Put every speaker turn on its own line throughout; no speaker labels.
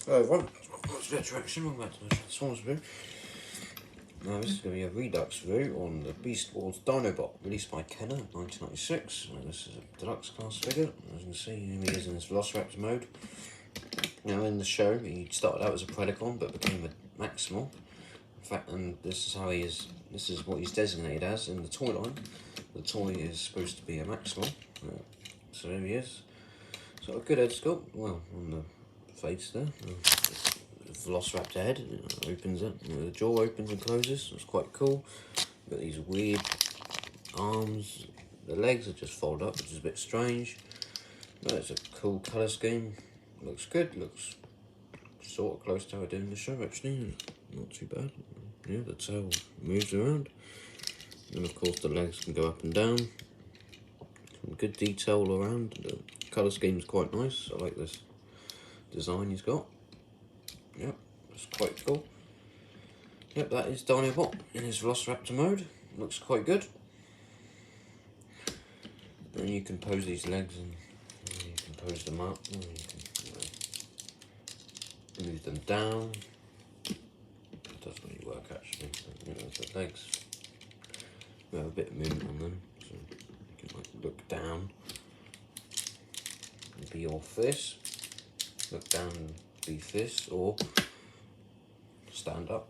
Hello everyone, it's Retroaction, welcome back to my Transformers review. Now this is going to be a Redux review on the Beast Wars Dinobot, released by Kenner in 1996. Now, this is a deluxe class figure. As you can see, here he is in his Velociraptor mode. Now in the show, he started out as a Predacon, but became a Maximal. In fact, and this is how he is, this is what he's designated as in the toy line. The toy is supposed to be a Maximal. So here he is. So a good head sculpt, well, on the face there. Velociraptor head, it opens it, the jaw opens and closes, it's quite cool. Got these weird arms, the legs are just fold up, which is a bit strange. But it's a cool colour scheme, looks good, looks sort of close to how I did in the show actually, not too bad. Yeah, the tail moves around, and of course the legs can go up and down. Some good detail all around, the colour scheme is quite nice, I like this design he's got. Yep, that's quite cool. Yep, that is Dinobot in his Velociraptor mode. Looks quite good. And you can pose these legs and you can pose them up. And you can move them down. It doesn't really work actually. But, you know, the legs, we have a bit of movement on them, so you can like look down and be your fist. Look down and be fist, or stand up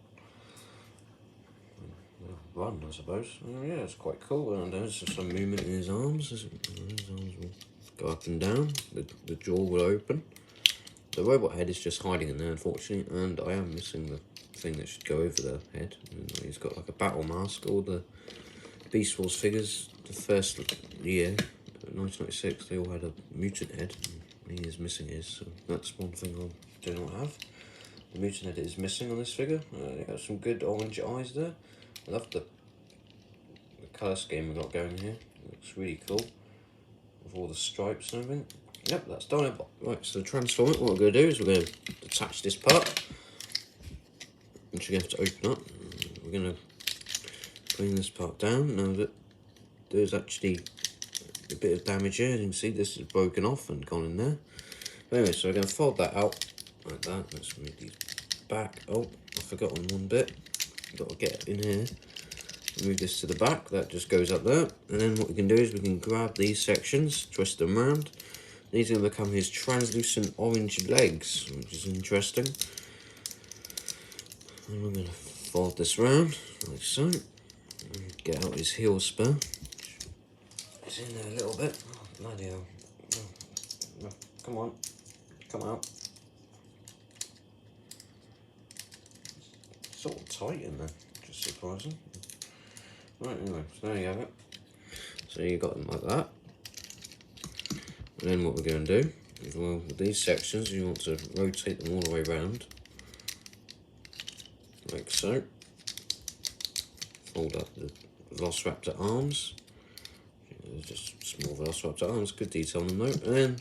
and run, I suppose. Yeah, it's quite cool. And there's some movement in his arms. His arms will go up and down. The jaw will open. The robot head is just hiding in there, unfortunately, and I am missing the thing that should go over the head. And he's got like a battle mask. All the Beast Wars figures, the first year, 1996, they all had a mutant head. He is missing his, so that's one thing I do not have. The mutant head is missing on this figure. You got some good orange eyes there. I love the colour scheme we've got going here. It looks really cool with all the stripes and everything. Yep, that's Dinobot. Right, so to transform it, what we're going to do is we're going to detach this part, which you're going to have to open up. We're going to bring this part down. Now that there's actually a bit of damage here, as you can see this is broken off and gone in there. But anyway, so we're going to fold that out like that. Let's move these back. Oh, I forgot on one bit. Got to get in here. Move this to the back. That just goes up there. And then what we can do is we can grab these sections, twist them around. These are going to become his translucent orange legs, which is interesting. And we're going to fold this around like so. And get out his heel spur. It's in there a little bit. Oh, bloody hell. No, come on. Come out. Sort of tight in there. Just surprising. Right, anyway, so there you have it. So you got them like that. And then what we're going to do is, well, with these sections, you want to rotate them all the way around. Like so. Fold up the Velociraptor arms. Just small Velociraptor arms, good detail on them though. And then,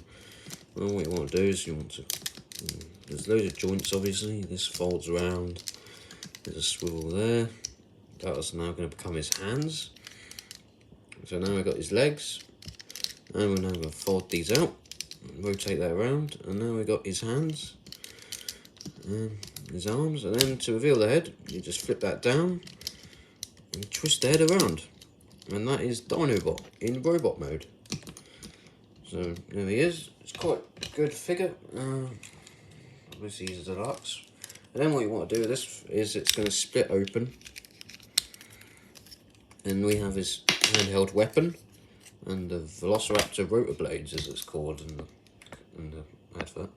well, what you want to do is you want to, there's loads of joints obviously, this folds around, there's a swivel there, that is now going to become his hands. So now we've got his legs, and we're now going to fold these out, rotate that around, and now we've got his hands, and his arms, and then to reveal the head, you just flip that down, and twist the head around. And that is Dinobot in robot mode. So there he is. It's quite a good figure. Obviously he's a deluxe. And then what you want to do with this is it's going to split open. And we have his handheld weapon and the Velociraptor rotor blades, as it's called in the advert.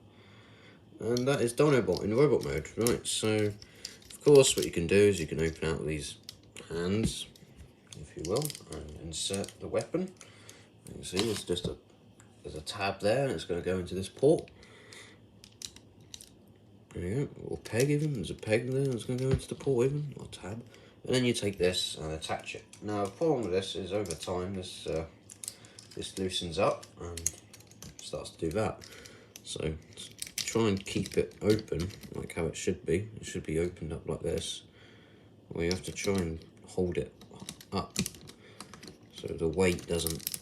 And that is Dinobot in robot mode. Right, so of course what you can do is you can open out these hands, if you will, and insert the weapon. You can see there's a tab there, and it's going to go into this port. There you go, or peg even. There's a peg there that's going to go into the port even, or tab. And then you take this and attach it. Now the problem with this is over time this loosens up and starts to do that. So try and keep it open like how it should be. It should be opened up like this. Or you have to try and hold it up so the weight doesn't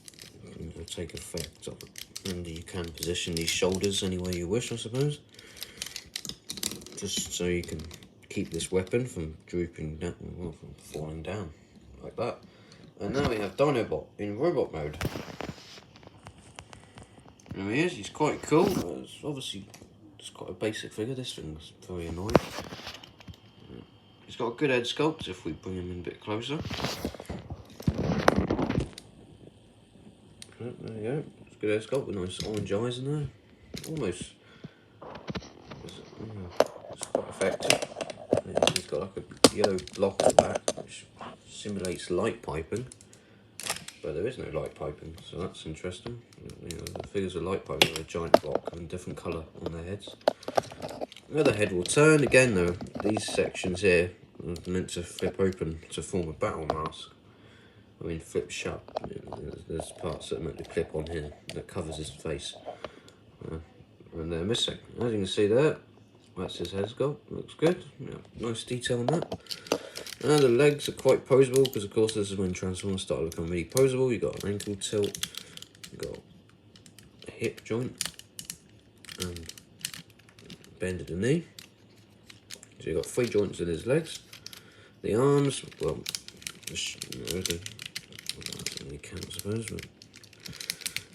take effect of it. And you can position these shoulders any way you wish, I suppose. just so you can keep this weapon from drooping down, well, from falling down, like that. And now we have Dinobot in robot mode. There he is, he's quite cool. It's obviously just quite a basic figure. This thing's very annoying. He's got a good head sculpt if we bring him in a bit closer. There you go, it's a good head sculpt with nice orange eyes in there. Almost, it's quite effective. He's got like a yellow block at the back which simulates light piping. But there is no light piping, so that's interesting. You know, the figures are light piping with a giant block and different colour on their heads. The other head will turn again though. These sections here are meant to flip open to form a battle mask. I mean flip shut. There's parts that are meant to clip on here that covers his face. And they're missing. As you can see there, that's his head sculpt. Looks good. Yeah, nice detail on that. And the legs are quite poseable because of course this is when Transformers start to become really poseable. You've got an ankle tilt, you've got a hip joint, and bend at the knee. So you've got 3 joints in his legs. The arms, well, you can I suppose, but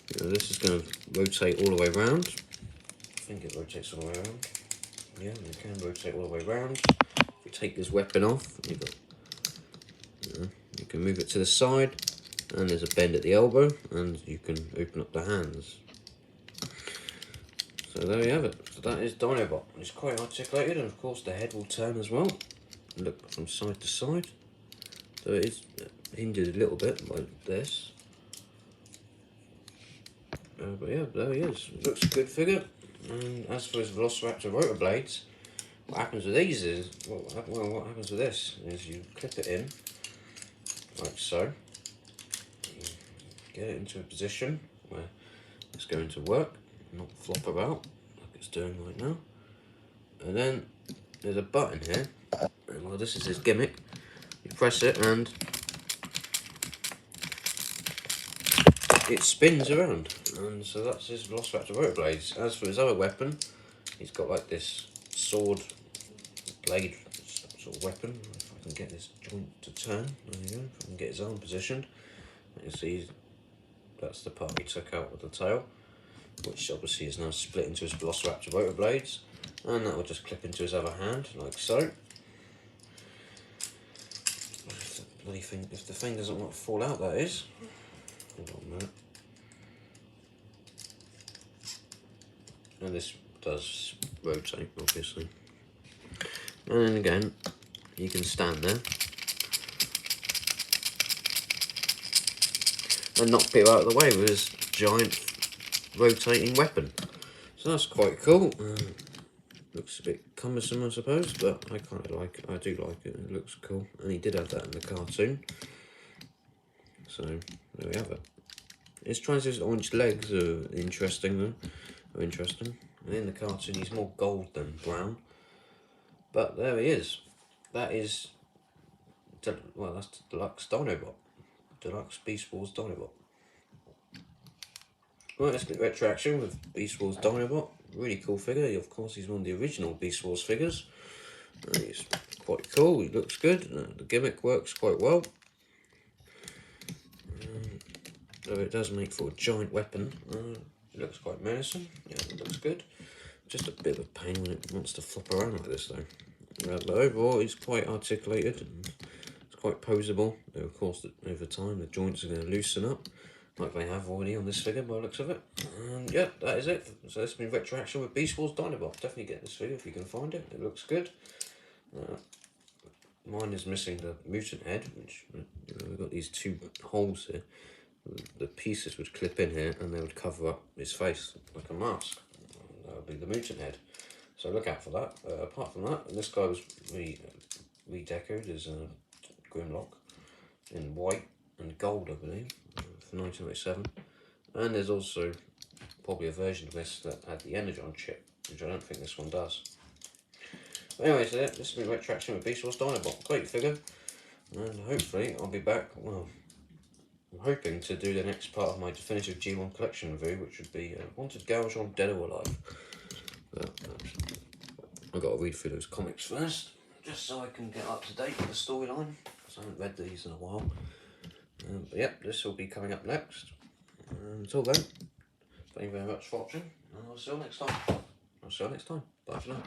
you know, this is going to rotate all the way around. I think it rotates all the way around. Yeah, it can rotate all the way around. If you take this weapon off, you've got, you can move it to the side, and there's a bend at the elbow, and you can open up the hands. So there you have it. So that is Dinobot. It's quite articulated, and of course the head will turn as well. Look from side to side. So it is hindered a little bit by this. But yeah, there he is. Looks a good figure. And as for his Velociraptor rotor blades, what happens with these is, what happens with this is you clip it in, like so. You get it into a position where it's going to work, not flop about, like it's doing right now. And then there's a button here, and well, this is his gimmick. You press it and it spins around, and so that's his Velociraptor rotor blades. As for his other weapon, he's got like this sword blade sort of weapon. If I can get this joint to turn, there you go. If I can get his arm positioned, you see that's the part he took out with the tail, which obviously is now split into his Velociraptor rotor blades, and that will just clip into his other hand like so. If the thing doesn't want to fall out, that is. Hold on a minute. And this does rotate, obviously. And then again, you can stand there and knock people out of the way with his giant rotating weapon. So that's quite cool. Looks a bit cumbersome, I suppose, but I kind of like it. I do like it. It looks cool, and he did have that in the cartoon. So there we have it. His transition orange legs are interesting though. Interesting. And in the cartoon he's more gold than brown. But there he is. That is, well, that's the Deluxe Dinobot. Deluxe Beast Wars Dinobot. Right, let's get retroaction with Beast Wars Dinobot. Really cool figure. Of course, he's one of the original Beast Wars figures. He's quite cool. He looks good. The gimmick works quite well. So it does make for a giant weapon. It looks quite menacing. Yeah, it looks good. Just a bit of a pain when it wants to flop around like this, though. But overall, he's quite articulated and it's quite poseable. Though, of course, over time, the joints are going to loosen up, like they have already on this figure by the looks of it. And yeah, that is it. So this has been retroaction with Beast Wars Dinobot. Definitely get this figure if you can find it. It looks good. Mine is missing the mutant head, which, you know, we've got these 2 holes here. The pieces would clip in here and they would cover up his face like a mask. That would be the mutant head. So look out for that. Apart from that, this guy was redecorated as a Grimlock in white and gold, I believe, for 1987. And there's also probably a version of this that had the Energon chip, which I don't think this one does. But anyway, so this has been retroaction with Beast Wars Dinobot. Great figure. And hopefully I'll be back, well, I'm hoping to do the next part of my definitive G1 collection review, which would be Wanted Gouge on Dead or Alive. I've got to read through those comics first, just so I can get up to date with the storyline, because I haven't read these in a while. But yep, this will be coming up next. Until then, thank you very much for watching, and I'll see you next time. Bye for now.